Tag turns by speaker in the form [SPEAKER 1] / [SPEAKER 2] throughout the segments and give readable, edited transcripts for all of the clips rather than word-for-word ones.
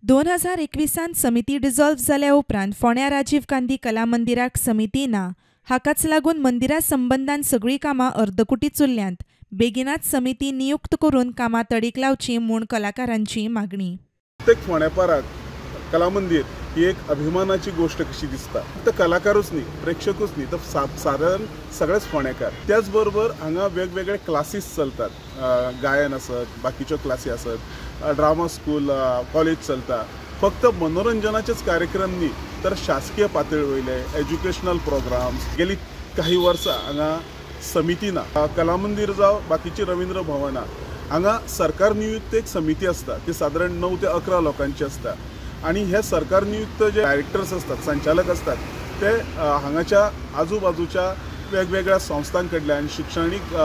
[SPEAKER 1] 2021 समिती डिझॉल्व्ह जाल्या उपरांत फोंड्या राजीव गांधी कला मंदिराक समिती ना. हाकाच लागून मंदिरा संबंधान सगळीं कामां अर्दकुटीच उरल्यांत. बेगीनाच समिती नियुक्त करून कामां तडीक लावची म्हूण कलाकारांची मागणी.
[SPEAKER 2] प्रत्येक फोंड्यापाराक कला मंदिर ही एक अभिमानाची गोष्ट कशी दिसता. फक्त कलाकारूच न्ही, प्रेक्षकूच न्ही, तर साधारण सगळेच फोंड्याकार. त्याच बरोबर हांगा वेगवेगळे क्लासीस चलतात. गायन आसत, बाकीच्यो क्लासी आसत, ड्रामा स्कूल, कॉलेज चलता. फक्त मनोरंजनाचेच कार्यक्रम न्ही, तर शासकीय पातळी वयले एज्युकेशनल प्रोग्राम्स गेली काही वर्सां हांगा समिती ना. कला मंदिर जावं बाकीची रवींद्र भवनां हांगा सरकार नियुक्त एक समिती आसता. ती साधारण 9 ते 11 लोकांची आसता. आणि हे सरकार नियुक्त जे डायरेक्टर्स असतात, संचालक असतात, ते हांगाच्या आजूबाजूच्या वेगवेगळ्या संस्थां कडल्यान शिक्षणीक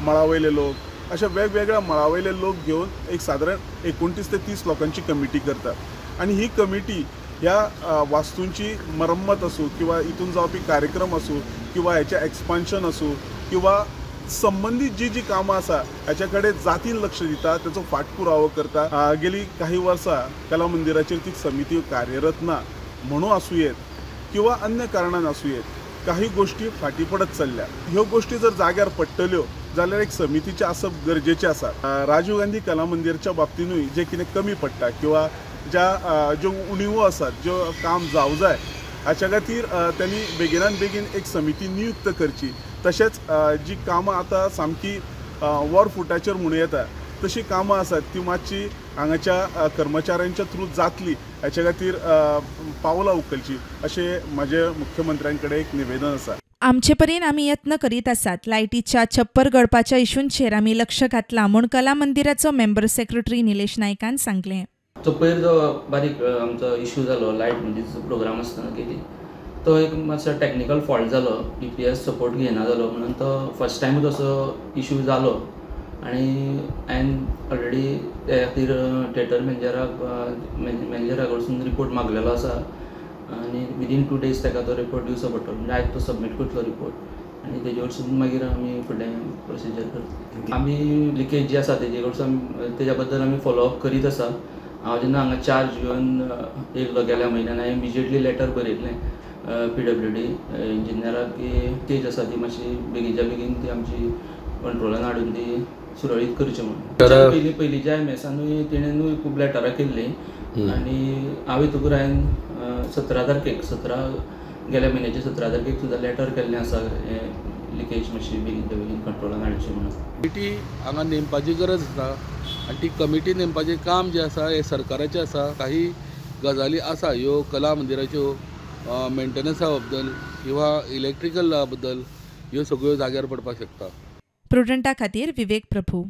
[SPEAKER 2] मळावयले लोक, अशा वेगवेगळ्या मळावयले लोक घेवन एक साधारण 29 ते 30 लोकांची कमिटी करतात. आणि ही कमिटी ह्या वास्तूंची मरम्मत असू किंवा इतून जावपी कार्यक्रम असू किंवा ह्याचे एक्सपान्शन असू किंवा संबंधित जी कामां आसा हाच्या जातीन लक्ष दिता, त्याचो फाटपुरावो करता. गेली काही वर्सां कला मंदिराचेर ती समिती कार्यरत ना म्हणून आसूं येत किंवा अन्य कारणान आसूं येत, काही गोष्टी फाटी पडत चल्ल्या. ह्यो गोष्टी जर जाग्यार पडटल्यो जाल्यार एक समितीचे आसप गरजेचें आसा. राजीव गांधी कला मंदिराच्या बाबतीनूय जे कितें कमी पडटा किंवा ज्यो उणिवो आसात, ज्यो काम जावं जाय, हाच्या खातीर त्यांनी बेगिनान बेगीन एक समिती नियुक्त करची. तशेंच जी कामां आतां सामकी वर फुटाचेर म्हणूं येता तशी कामां आसात ती मातशी हांगाच्या कर्मचाऱ्यांच्या थ्रू जातली, हाच्या खातीर पावलां उखलची अशें म्हजे मुख्यमंत्र्यां कडेन एक निवेदन आसा.
[SPEAKER 1] आमचे परीन आमी यत्न करीत आसात. लायटीच्या छप्पर गळपाच्या इशूंचेर आमी लक्ष घातलां म्हूण कला मंदिराचो मेंबर सेक्रेटरी निलेश नायकान सांगलें.
[SPEAKER 3] तो पयर जो बारीक आमचो इश्यू जालो लायट म्हणजे प्रोग्राम आसतना केली, तो एक मातसो टॅक्निकल फॉल्ट जालो, DPS सपोर्ट घेयना जालो म्हणून तो फर्स्ट टायमूच असो इश्यू जालो. आनी हांवें ऑलरेडी त्या खातीर थिएटर मॅनेजरा कडसून रिपोर्ट मागलेलो आसा आनी विदीन 2 days ताका तो रिपोर्ट दिवचो पडटलो. म्हणजे आयज तो सबमीट करतलो रिपोर्ट आनी तेजे कडसून मागीर आमी फुडें प्रोसिजर करता. आमी लिकेज जी आसा तेजे कडसून तेज्या बद्दल आमी फॉलोअप करीत आसा. हांव जेन्ना हांगा चार्ज घेवन येयल्लो गेल्या म्हयन्यान हांवें इमिजिएटली लेटर बरयल्लें PWD इंजिनियराक की केज आसा ती मातशी बेगीच्या बेगीन ती आमची कंट्रोलान हाडून ती सुरळीत करची म्हणून. पयलींच्या MSनूय तेणेनूय खूब लेटरां केल्लीं आनी हांव येतकूर हांवें 17 तारखेक गेल्या म्हयन्याच्या 17 तारखेक सुद्दां लेटर केल्लें आसा लिकेज मातशी बेगीच्या बेगीन कंट्रोलान हाडची म्हणून.
[SPEAKER 4] कमिटी हांगा नेमपाची गरज आसा आनी ती कमिटी नेमपाचें काम जें आसा हें सरकाराचें आसा. काही गजाली आसा ह्यो कला मंदिराच्यो मेंटेनन्सा बद्दल किंवा इलेक्ट्रिकला बद्दल ह्यो सगळ्यो जाग्यार पडपाक शकता.
[SPEAKER 1] प्रुडंटा खातीर विवेक प्रभू.